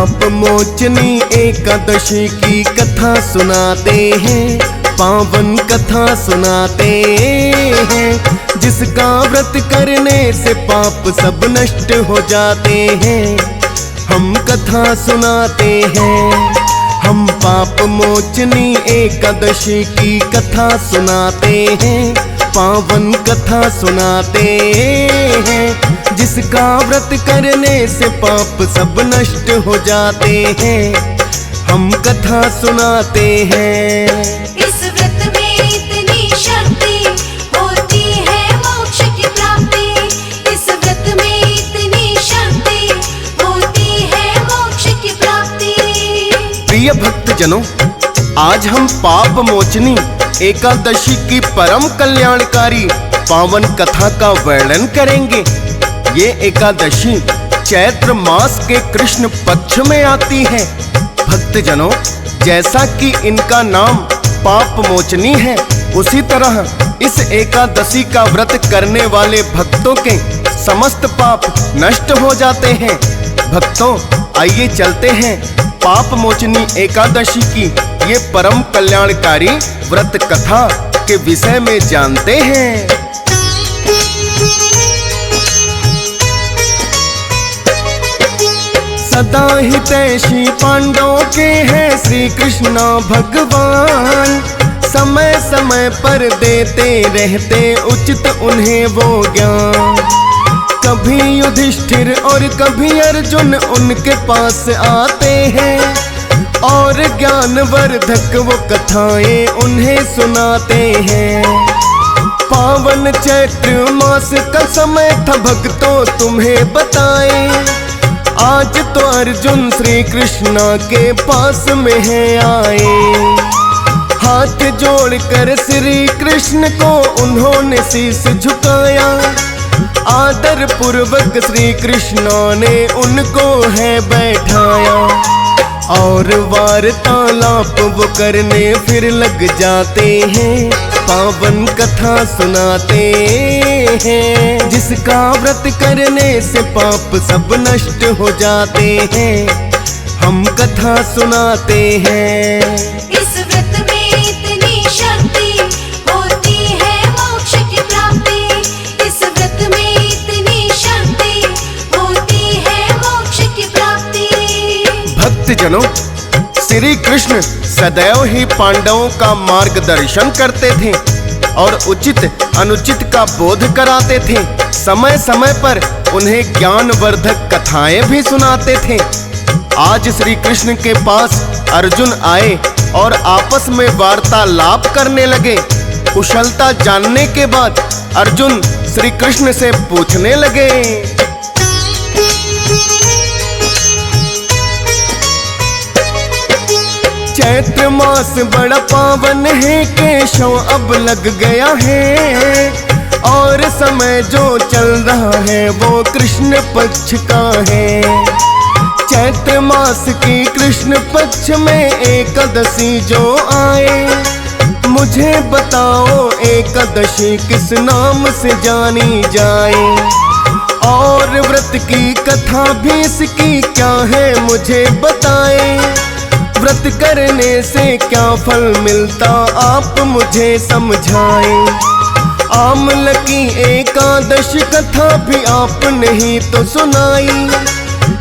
पाप मोचनी एकादशी की कथा सुनाते हैं, पावन कथा सुनाते हैं। जिसका व्रत करने से पाप सब नष्ट हो जाते हैं, हम कथा सुनाते हैं। हम पाप मोचनी एकादशी की कथा सुनाते हैं, पावन कथा सुनाते हैं। जिसका व्रत करने से पाप सब नष्ट हो जाते हैं, हम कथा सुनाते हैं। इस व्रत में इतनी शक्ति होती है मोक्ष की प्राप्ति। इस व्रत में इतनी शक्ति होती है मोक्ष की प्राप्ति। प्रिय भक्तजनों, आज हम पाप मोचनी एकादशी की परम कल्याणकारी पावन कथा का वर्णन करेंगे। ये एकादशी चैत्र मास के कृष्ण पक्ष में आती है। भक्तजनों, जैसा कि इनका नाम पाप मोचनी है, उसी तरह इस एकादशी का व्रत करने वाले भक्तों के समस्त पाप नष्ट हो जाते हैं। भक्तों, आइए चलते हैं पाप मोचनी एकादशी की ये परम कल्याणकारी व्रत कथा के विषय में जानते हैं। सदा हितैषी पांडवों के हैं श्री कृष्ण भगवान। समय समय पर देते रहते उचित उन्हें वो ज्ञान। कभी युधिष्ठिर और कभी अर्जुन उनके पास आते हैं, और ज्ञानवर्धक वो कथाएं उन्हें सुनाते हैं। पावन चैत्र मास का समय था भक्तों तुम्हें बताए। आज तो अर्जुन श्री कृष्ण के पास में है आए। हाथ जोड़कर श्री कृष्ण को उन्होंने शीश झुकाया। आदर पूर्वक श्री कृष्ण ने उनको है बैठाया, और वार्तालाप वो करने फिर लग जाते हैं, पावन कथा सुनाते हैं। जिसका व्रत करने से पाप सब नष्ट हो जाते हैं, हम कथा सुनाते हैं। इस व्रत में इतनी शक्ति होती है मोक्ष की प्राप्ति। इस व्रत में इतनी शक्ति होती है मोक्ष की प्राप्ति। भक्तजनों, श्री कृष्ण सदैव ही पांडवों का मार्गदर्शन करते थे और उचित अनुचित का बोध कराते थे। समय समय पर उन्हें ज्ञानवर्धक कथाएं भी सुनाते थे। आज श्री कृष्ण के पास अर्जुन आए और आपस में वार्तालाप करने लगे। कुशलता जानने के बाद अर्जुन श्री कृष्ण से पूछने लगे, चैत्र मास बड़ा पावन है, केशव अब लग गया है, और समय जो चल रहा है वो कृष्ण पक्ष का है। चैत्र मास की कृष्ण पक्ष में एकादशी जो आए, मुझे बताओ एकादशी किस नाम से जानी जाए, और व्रत की कथा भी इसकी क्या है मुझे बताए। व्रत करने से क्या फल मिलता आप मुझे समझाएं। आमल की एकादश कथा भी आपने ही तो सुनाई।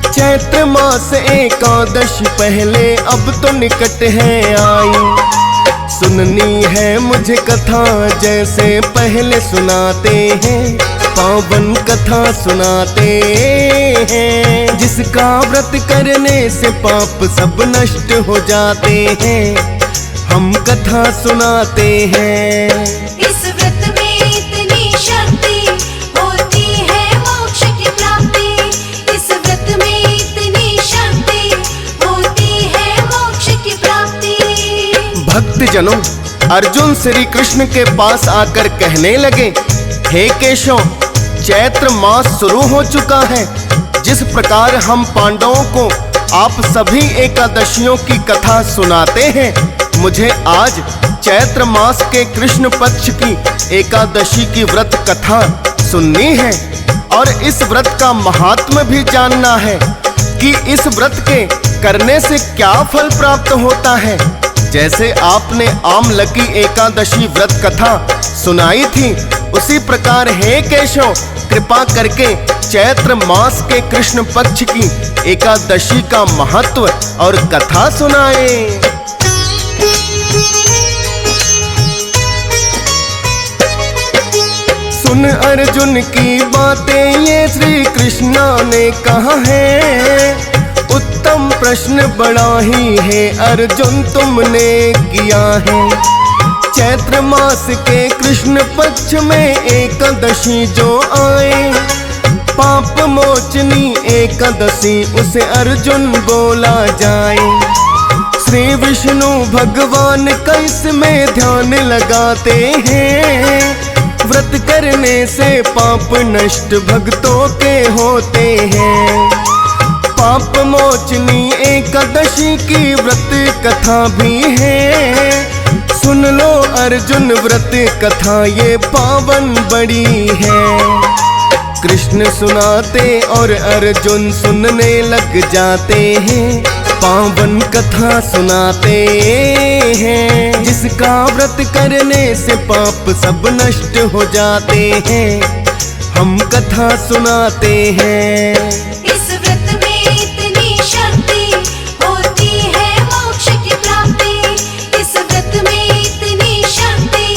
चैत्र मास एकादश पहले अब तो निकट है आई। सुननी है मुझे कथा जैसे पहले सुनाते हैं, पावन कथा सुनाते हैं। जिसका व्रत करने से पाप सब नष्ट हो जाते हैं, हम कथा सुनाते हैं। इस व्रत में इतनी शक्ति होती है मोक्ष की प्राप्ति। इस व्रत में इतनी शक्ति होती है मोक्ष की प्राप्ति। भक्तजनों, अर्जुन श्री कृष्ण के पास आकर कहने लगे, हे केशव, चैत्र मास शुरू हो चुका है। जिस प्रकार हम पांडवों को आप सभी एकादशियों की कथा सुनाते हैं, मुझे आज चैत्र मास के कृष्ण पक्ष की एकादशी की व्रत कथा सुननी है, और इस व्रत का महात्म्य भी जानना है कि इस व्रत के करने से क्या फल प्राप्त होता है। जैसे आपने आमलकी एकादशी व्रत कथा सुनाई थी, उसी प्रकार हे केशव कृपा करके चैत्र मास के कृष्ण पक्ष की एकादशी का महत्व और कथा सुनाए। सुन अर्जुन की बातें ये श्री कृष्णा ने कहा है, उत्तम प्रश्न बड़ा ही है अर्जुन तुमने किया है। चैत्र मास के कृष्ण पक्ष में एकादशी जो आए, पाप मोचनी एकादशी उसे अर्जुन बोला जाए। श्री विष्णु भगवान का इसमें ध्यान लगाते हैं, व्रत करने से पाप नष्ट भक्तों के होते हैं। पाप मोचनी एकादशी की व्रत कथा भी है, सुन लो अर्जुन व्रत कथा ये पावन बड़ी है। कृष्ण सुनाते और अर्जुन सुनने लग जाते हैं, पावन कथा सुनाते हैं। जिसका व्रत करने से पाप सब नष्ट हो जाते हैं, हम कथा सुनाते हैं। इस व्रत में इतनी शक्ति होती है मोक्ष की प्राप्ति। इस व्रत में इतनी शक्ति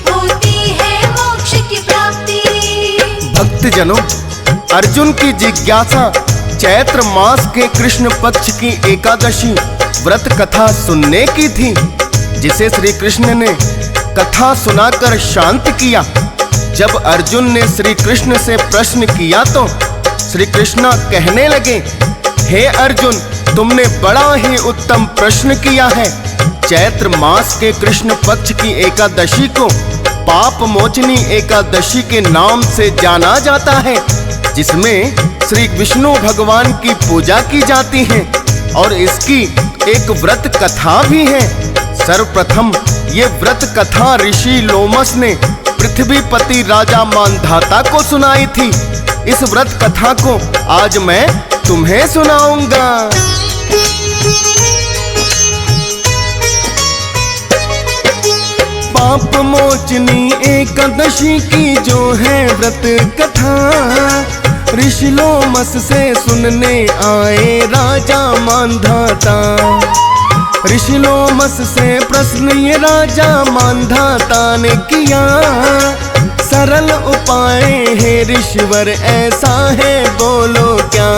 होती है मोक्ष की प्राप्ति। भक्तजनों, अर्जुन की जिज्ञासा चैत्र मास के कृष्ण पक्ष की एकादशी व्रत कथा सुनने की थी, जिसे श्री कृष्ण ने कथा सुनाकर शांत किया। जब अर्जुन ने श्री कृष्ण से प्रश्न किया तो श्री कृष्ण कहने लगे, हे अर्जुन तुमने बड़ा ही उत्तम प्रश्न किया है। चैत्र मास के कृष्ण पक्ष की एकादशी को पाप मोचनी एकादशी के नाम से जाना जाता है, जिसमें श्री विष्णु भगवान की पूजा की जाती है और इसकी एक व्रत कथा भी है। सर्वप्रथम ये व्रत कथा ऋषि लोमस ने पृथ्वीपति राजा मानधाता को सुनाई थी। इस व्रत कथा को आज मैं तुम्हें सुनाऊंगा। पाप मोचनी एकादशी की जो है व्रत कथा, ऋषि लोमस से सुनने आए राजा मानधाता। ऋषि लोमस से प्रश्न ये राजा मानधाता ने किया, सरल उपाय है ऋषिवर ऐसा है बोलो क्या,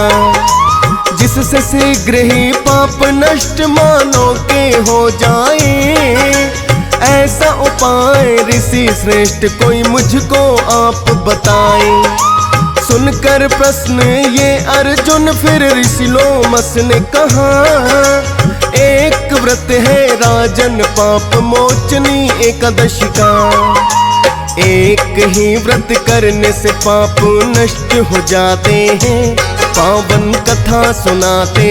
जिससे शीघ्र ही पाप नष्ट मानो के हो जाए। ऐसा उपाय ऋषि श्रेष्ठ कोई मुझको आप बताए। सुनकर प्रश्न ये अर्जुन फिर ऋषि लोमस ने कहा, एक व्रत है राजन पाप मोचनी एकादशी का। एक ही व्रत करने से पाप नष्ट हो जाते हैं, पावन कथा सुनाते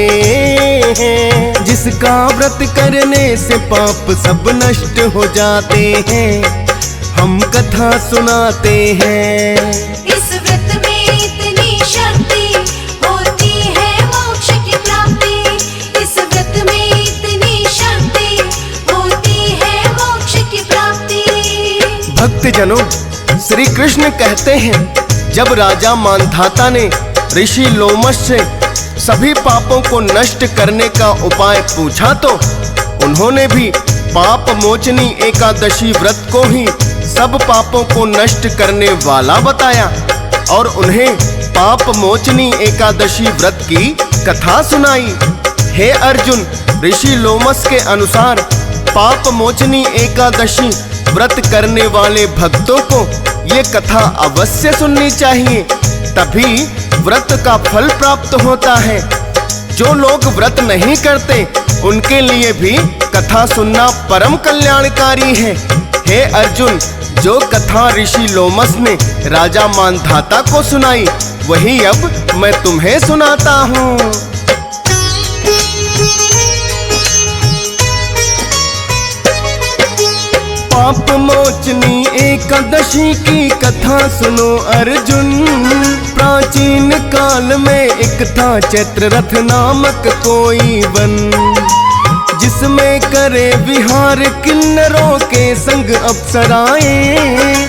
हैं। जिसका व्रत करने से पाप सब नष्ट हो जाते हैं, हम कथा सुनाते हैं। इस व्रत में इतनी शक्ति होती है मोक्ष की प्राप्ति। इस व्रत में इतनी शक्ति होती है मोक्ष की प्राप्ति। भक्तजनों, श्री कृष्ण कहते हैं, जब राजा मानधाता ने ऋषि लोमस से सभी पापों को नष्ट करने का उपाय पूछा तो उन्होंने भी पाप मोचनी एकादशी व्रत को ही सब पापों को नष्ट करने वाला बताया और उन्हें पाप मोचनी एकादशी व्रत की कथा सुनाई। हे अर्जुन, ऋषि लोमस के अनुसार पाप मोचनी एकादशी व्रत करने वाले भक्तों को ये कथा अवश्य सुननी चाहिए, तभी व्रत का फल प्राप्त होता है। जो लोग व्रत नहीं करते उनके लिए भी कथा सुनना परम कल्याणकारी है। हे अर्जुन, जो कथा ऋषि लोमस ने राजा मानधाता को सुनाई वही अब मैं तुम्हें सुनाता हूँ। पाप मोचनी एकादशी की कथा सुनो अर्जुन, प्राचीन काल में एक था चैत्ररथ नामक कोई वन, जिसमें करे विहार किन्नरों के संग अप्सराएं,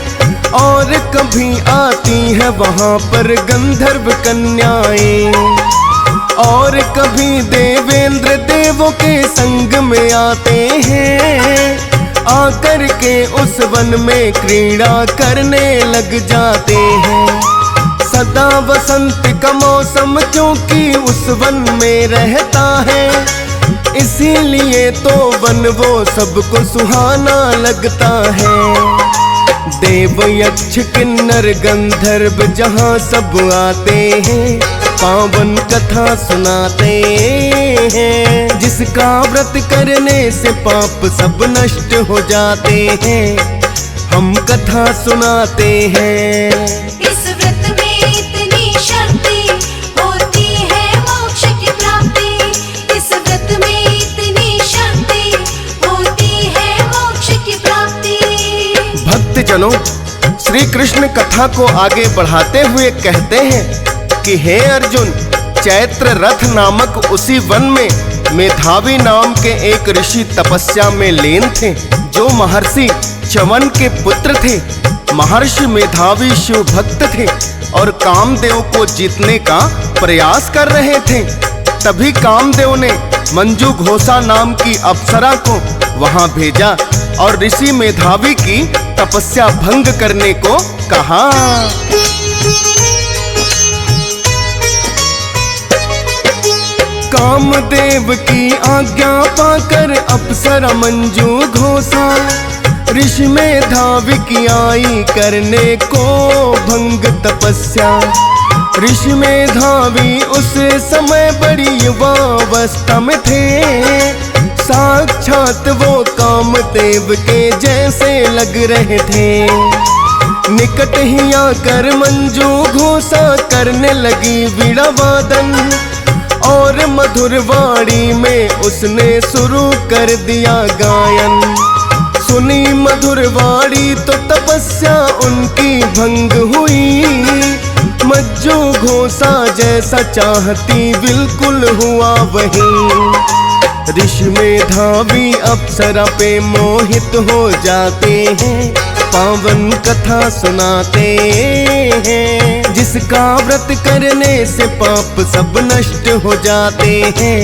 और कभी आती है वहां पर गंधर्व कन्याएं, और कभी देवेंद्र देवों के संग में आते हैं, आकर के उस वन में क्रीड़ा करने लग जाते हैं। सदा वसंत का मौसम क्योंकि उस वन में रहता है, इसीलिए तो वन वो सबको सुहाना लगता है। देव यक्ष किन्नर गंधर्व जहाँ सब आते हैं, पावन कथा सुनाते हैं, जिसका व्रत करने से पाप सब नष्ट हो जाते हैं, हम कथा सुनाते हैं। इस व्रत में इतनी शक्ति होती है मोक्ष की प्राप्ति, इस व्रत में इतनी शक्ति होती है मोक्ष की प्राप्ति। भक्तजनों, श्री कृष्ण कथा को आगे बढ़ाते हुए कहते हैं कि हे अर्जुन, चैत्र रथ नामक उसी वन में मेधावी नाम के एक ऋषि तपस्या में लीन थे, जो महर्षि च्यवन के पुत्र थे। महर्षि मेधावी शिव भक्त थे और कामदेव को जीतने का प्रयास कर रहे थे। तभी कामदेव ने मंजू घोषा नाम की अप्सरा को वहां भेजा और ऋषि मेधावी की तपस्या भंग करने को कहा। कामदेव की आज्ञा पाकर अप्सरा मंजू घोषा ऋषि मेधावी की आई करने को भंग तपस्या। ऋषि मेधावी उस समय बड़ी युवावस्था में थे, साक्षात वो कामदेव के जैसे लग रहे थे। निकट ही आकर मंजू घोषा करने लगी वीणा वादन, और मधुर वाणी में उसने शुरू कर दिया गायन। सुनी मधुर वाणी तो तपस्या उनकी भंग हुई, मंजू घोषा जैसा चाहती बिल्कुल हुआ वही। ऋषि मेधावी अप्सरा पे मोहित हो जाते हैं, पावन कथा सुनाते हैं, जिसका व्रत करने से पाप सब नष्ट हो जाते हैं,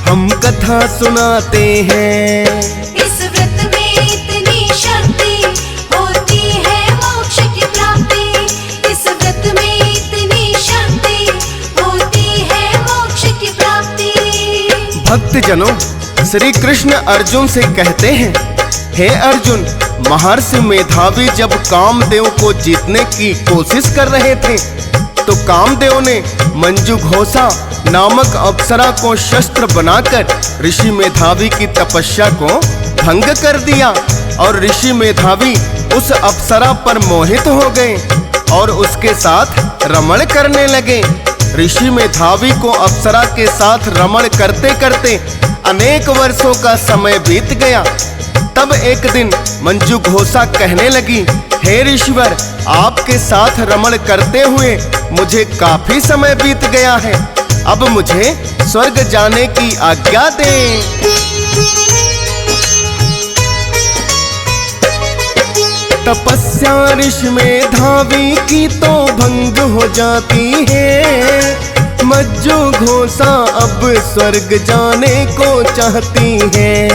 हम कथा सुनाते हैं। इस व्रत में इतनी शक्ति होती है मोक्ष की प्राप्ति, इस व्रत में इतनी शक्ति होती है मोक्ष की प्राप्ति। भक्तजनों, श्री कृष्ण अर्जुन से कहते हैं, हे अर्जुन, महर्षि मेधावी जब कामदेव को जीतने की कोशिश कर रहे थे, तो कामदेव ने मंजू घोषा नामक अप्सरा को शस्त्र बनाकर ऋषि मेधावी की तपस्या को भंग कर दिया, और ऋषि मेधावी उस अप्सरा पर मोहित हो गए और उसके साथ रमण करने लगे। ऋषि मेधावी को अप्सरा के साथ रमण करते करते अनेक वर्षों का समय बीत गया। तब एक दिन मंजू घोषा कहने लगी, हे ऋषिवर, आपके साथ रमण करते हुए मुझे काफी समय बीत गया है, अब मुझे स्वर्ग जाने की आज्ञा दें। तपस्या ऋषि मेधावी की तो भंग हो जाती है, मंजू घोषा अब स्वर्ग जाने को चाहती है।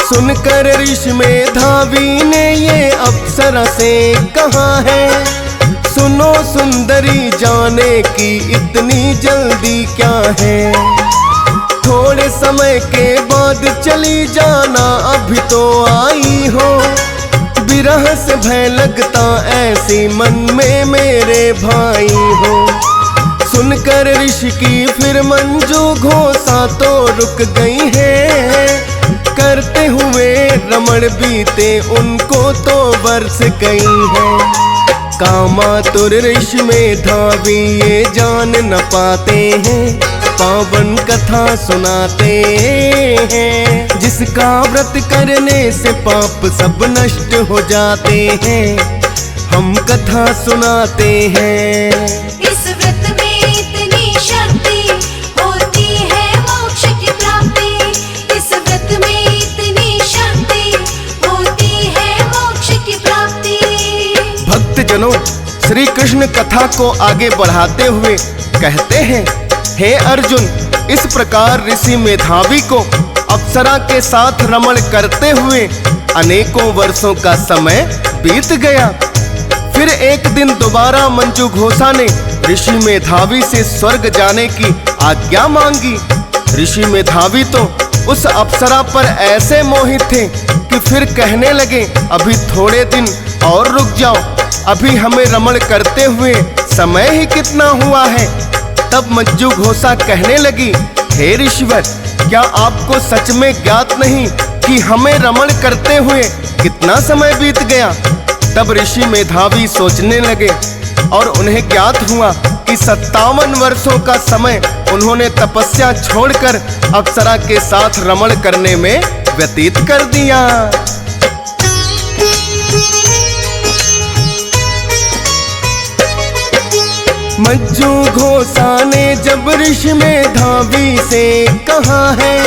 सुनकर ऋषि मेधावी ने ये अप्सरा से कहा है, सुनो सुंदरी, जाने की इतनी जल्दी क्या है, थोड़े समय के बाद चली जाना, अभी तो आई हो, विरह से भय लगता ऐसी मन में मेरे भाई हो। सुनकर ऋषि की फिर मंजू घोषा तो रुक गई है, करते हुए रमण बीते उनको तो वर्ष गई है। कामातुर ऋषि मेधावी ये जान न पाते हैं, पावन कथा सुनाते हैं, जिसका व्रत करने से पाप सब नष्ट हो जाते हैं, हम कथा सुनाते हैं। इस व्रत में इतनी शक्ति होती है मोक्ष की प्राप्ति। इस व्रत में इतनी शक्ति होती है मोक्ष की प्राप्ति। भक्तजनों, श्री कृष्ण कथा को आगे बढ़ाते हुए कहते हैं, हे अर्जुन, इस प्रकार ऋषि मेधावी को अप्सरा के साथ रमण करते हुए अनेकों वर्षों का समय बीत गया। फिर एक दिन दोबारा मंजू घोषा ने ऋषि मेधावी से स्वर्ग जाने की आज्ञा मांगी। ऋषि मेधावी तो उस अप्सरा पर ऐसे मोहित थे कि फिर कहने लगे, अभी थोड़े दिन और रुक जाओ, अभी हमें रमण करते हुए समय ही कितना हुआ है। तब मंजू घोषा कहने लगी, हे ऋषिवर, क्या आपको सच में ज्ञात नहीं कि हमें रमण करते हुए कितना समय बीत गया? तब ऋषि मेधावी सोचने लगे और उन्हें ज्ञात हुआ कि 57 वर्षों का समय उन्होंने तपस्या छोड़कर अप्सरा के साथ रमण करने में व्यतीत कर दिया। मंजू घोषा ने जब ऋषि मेधावी से कहा है,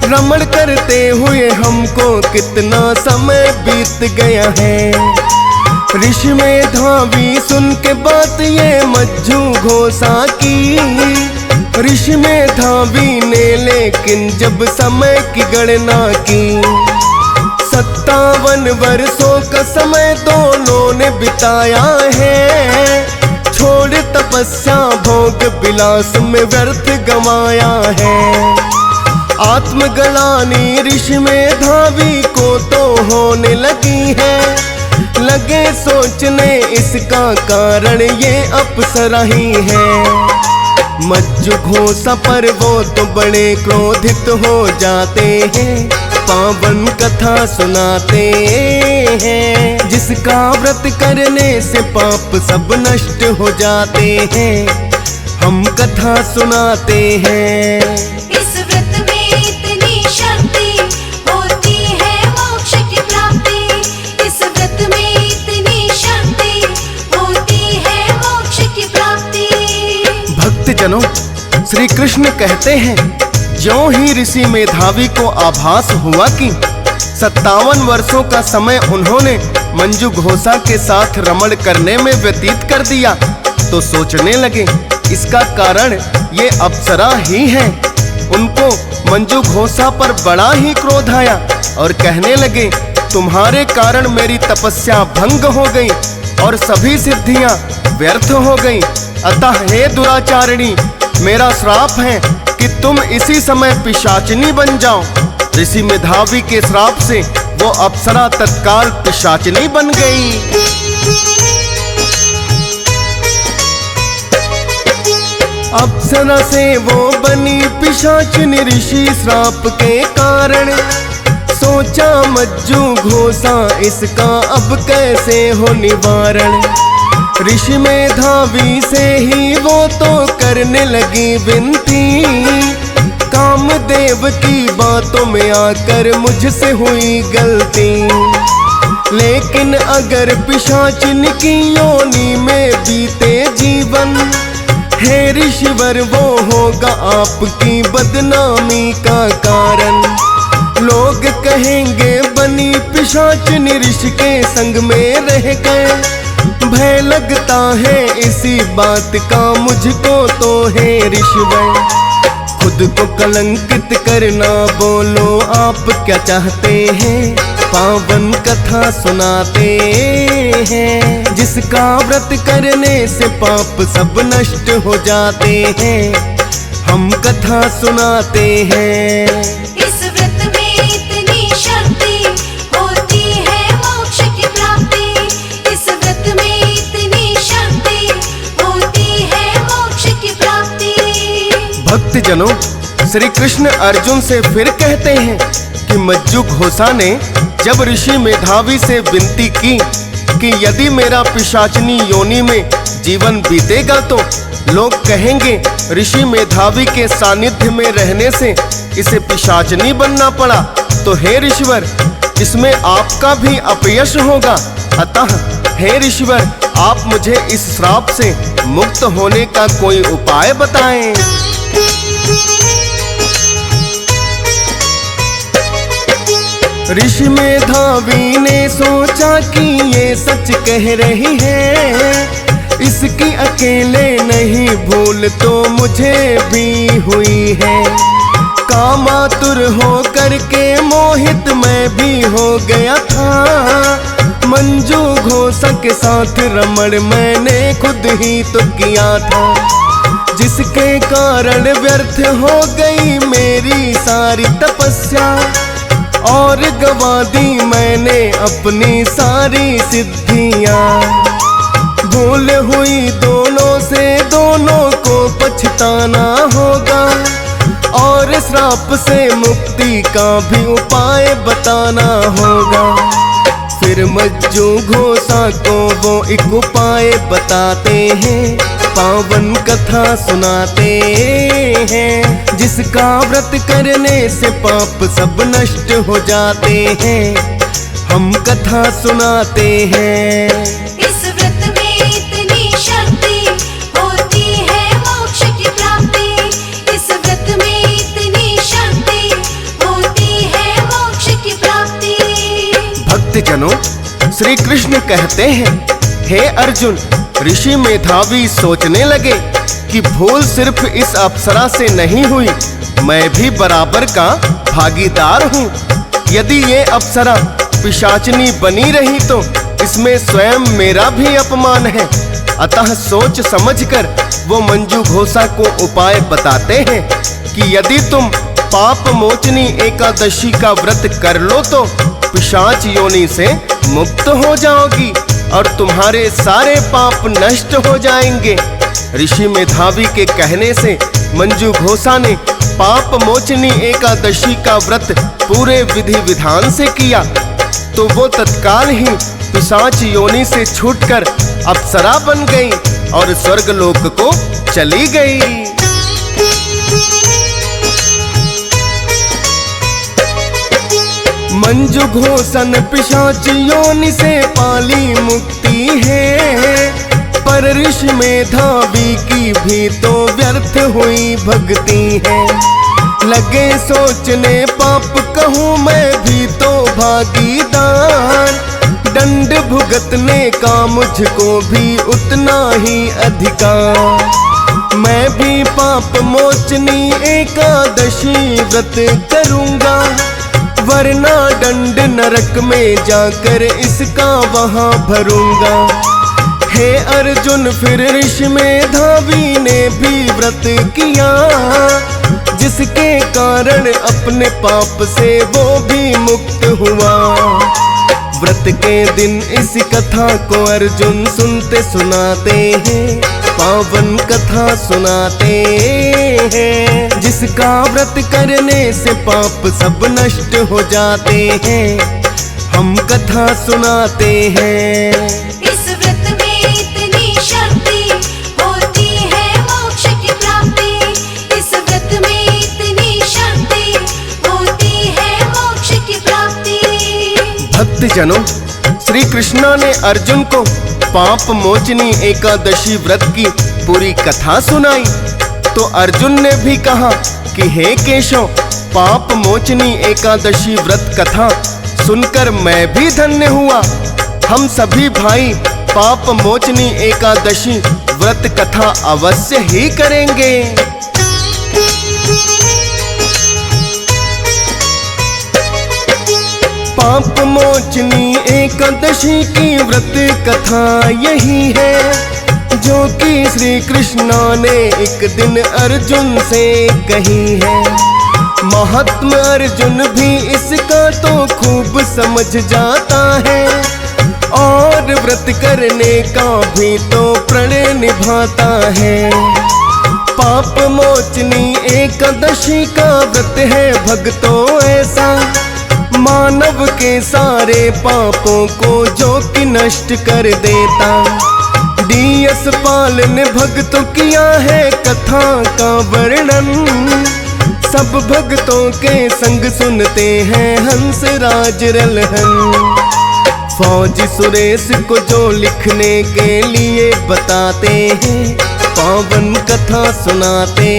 रमण करते हुए हमको कितना समय बीत गया है। ऋषि मेधावी सुन के बात ये मंजू घोषा की। ऋषि मेधावी ने लेकिन जब समय की गणना की, 57 वर्षों का समय दोनों ने बिताया है। छोड़ तपस्या भोग विलास में व्यर्थ गंवाया है। आत्मग्लानि ऋषि मेधावी को तो होने लगी है। लगे सोचने इसका कारण ये अप्सरा ही है। मंजू घोषा पर वो तो बड़े क्रोधित हो जाते हैं, पावन कथा सुनाते हैं, जिसका व्रत करने से पाप सब नष्ट हो जाते हैं। हम कथा सुनाते हैं। इस व्रत में इतनी शक्ति होती है मोक्ष की प्राप्ति। इस व्रत में इतनी शक्ति होती है मोक्ष की प्राप्ति। भक्तजनों, श्री कृष्ण कहते हैं, ज्यों ही ऋषि मेधावी को आभास हुआ कि 57 वर्षों का समय उन्होंने मंजू घोषा के साथ रमण करने में व्यतीत कर दिया, तो सोचने लगे इसका कारण ये अप्सरा ही है। उनको मंजू घोषा पर बड़ा ही क्रोध आया और कहने लगे, तुम्हारे कारण मेरी तपस्या भंग हो गई और सभी सिद्धियां व्यर्थ हो गई। अतः हे दुराचारिणी, मेरा श्राप है कि तुम इसी समय पिशाचिनी बन जाओ। ऋषि मेधावी के श्राप से वो अप्सरा तत्काल पिशाचिनी बन गई। अप्सरा से वो बनी पिशाचिनी ऋषि श्राप के कारण। सोचा मंजू घोषा, इसका अब कैसे हो निवारण। ऋषि मेधावी से ही वो तो करने लगी विनती, कामदेव की बातों में आकर मुझसे हुई गलती। लेकिन अगर पिशाचिन की योनि में बीते जीवन, हे ऋषिवर वो होगा आपकी बदनामी का कारण। लोग कहेंगे बनी पिशाचिनी ऋषि के संग में रह गए। भय लगता है इसी बात का मुझको तो हे ऋषिवर। खुद को कलंकित करना बोलो आप क्या चाहते हैं। पावन कथा सुनाते हैं, जिसका व्रत करने से पाप सब नष्ट हो जाते हैं। हम कथा सुनाते हैं। इस व्रत में इतनी शक्ति होती है मोक्ष की प्राप्ति। इस व्रत में इतनी शक्ति होती है मोक्ष की प्राप्ति। भक्तजनों, श्री कृष्ण अर्जुन से फिर कहते हैं कि मंजू घोषा ने जब ऋषि मेधावी से विनती की कि यदि मेरा पिशाचिनी योनि में जीवन बीतेगा तो लोग कहेंगे ऋषि मेधावी के सानिध्य में रहने से इसे पिशाचिनी बनना पड़ा, तो हे ऋषिवर, इसमें आपका भी अपयश होगा। अतः हे ऋषिवर, आप मुझे इस श्राप से मुक्त होने का कोई उपाय बताएं। ऋषि मेधावी ने सोचा कि ये सच कह रही है, इसकी अकेले नहीं भूल तो मुझे भी हुई है। कामातुर हो करके मोहित मैं भी हो गया था, मंजू घोषा के साथ रमण मैंने खुद ही तो किया था, जिसके कारण व्यर्थ हो गई मेरी सारी तपस्या और गवा दी मैंने अपनी सारी सिद्धियां। भूल हुई दोनों से दोनों को पछताना होगा और श्राप से मुक्ति का भी उपाय बताना होगा। फिर मज्जू घोषा को वो एक उपाय बताते हैं, पावन कथा सुनाते हैं, जिसका व्रत करने से पाप सब नष्ट हो जाते हैं। हम कथा सुनाते हैं। इस व्रत में इतनी शक्ति होती है मोक्ष की प्राप्ति। इस व्रत में इतनी शक्ति होती है मोक्ष की प्राप्ति। भक्तजनों, श्री कृष्ण कहते हैं, हे अर्जुन, ऋषि मेधावी सोचने लगे कि भूल सिर्फ इस अप्सरा से नहीं हुई, मैं भी बराबर का भागीदार हूँ। यदि ये अप्सरा पिशाचिनी बनी रही तो इसमें स्वयं मेरा भी अपमान है। अतः सोच समझकर वो मंजू घोषा को उपाय बताते हैं कि यदि तुम पाप मोचनी एकादशी का व्रत कर लो तो पिशाच योनि से मुक्त हो जाओगी और तुम्हारे सारे पाप नष्ट हो जाएंगे। ऋषि मेधावी के कहने से मंजू घोषा ने पाप मोचनी एकादशी का व्रत पूरे विधि विधान से किया तो वो तत्काल ही पिशाच योनि से छूटकर अप्सरा बन गई और स्वर्गलोक को चली गई। मंजू घोषण पिशाच योनि से पाली मुक्ति है, पर ऋषि मेधावी की भी तो व्यर्थ हुई भक्ति है। लगे सोचने पाप कहूँ मैं भी तो भागीदार, दंड भुगतने का मुझको भी उतना ही अधिकार। मैं भी पाप मोचनी एकादशी व्रत करूँगा, वरना दंड नरक में जाकर इसका वहाँ भरूंगा। हे अर्जुन, फिर ऋषि मेधावी ने भी व्रत किया, जिसके कारण अपने पाप से वो भी मुक्त हुआ। व्रत के दिन इस कथा को अर्जुन सुनते सुनाते हैं, पावन कथा सुनाते हैं, जिसका व्रत करने से पाप सब नष्ट हो जाते हैं। हम कथा सुनाते हैं। इस व्रत में इतनी शक्ति होती है मोक्ष की प्राप्ति। इस व्रत में इतनी शक्ति होती है मोक्ष की प्राप्ति। भक्तजनों, श्री कृष्ण ने अर्जुन को पाप मोचनी एकादशी व्रत की पूरी कथा सुनाई तो अर्जुन ने भी कहा कि हे केशव, पाप मोचनी एकादशी व्रत कथा सुनकर मैं भी धन्य हुआ। हम सभी भाई पाप मोचनी एकादशी व्रत कथा अवश्य ही करेंगे। पाप मोचनी एकादशी की व्रत कथा यही है जो कि श्री कृष्ण ने एक दिन अर्जुन से कही है। महात्मा अर्जुन भी इसका तो खूब समझ जाता है और व्रत करने का भी तो प्रण निभाता है। पाप मोचनी एकादशी का व्रत है भक्तों ऐसा, मानव के सारे पापों को जो कि नष्ट कर देता। डीएस पाल ने भक्तों किया है कथा का वर्णन, सब भक्तों के संग सुनते हैं हंस राज रलहन। फौज सुरेश को जो लिखने के लिए बताते हैं, पावन कथा सुनाते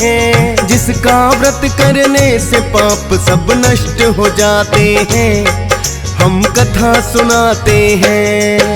हैं, जिसका व्रत करने से पाप सब नष्ट हो जाते हैं, हम कथा सुनाते हैं।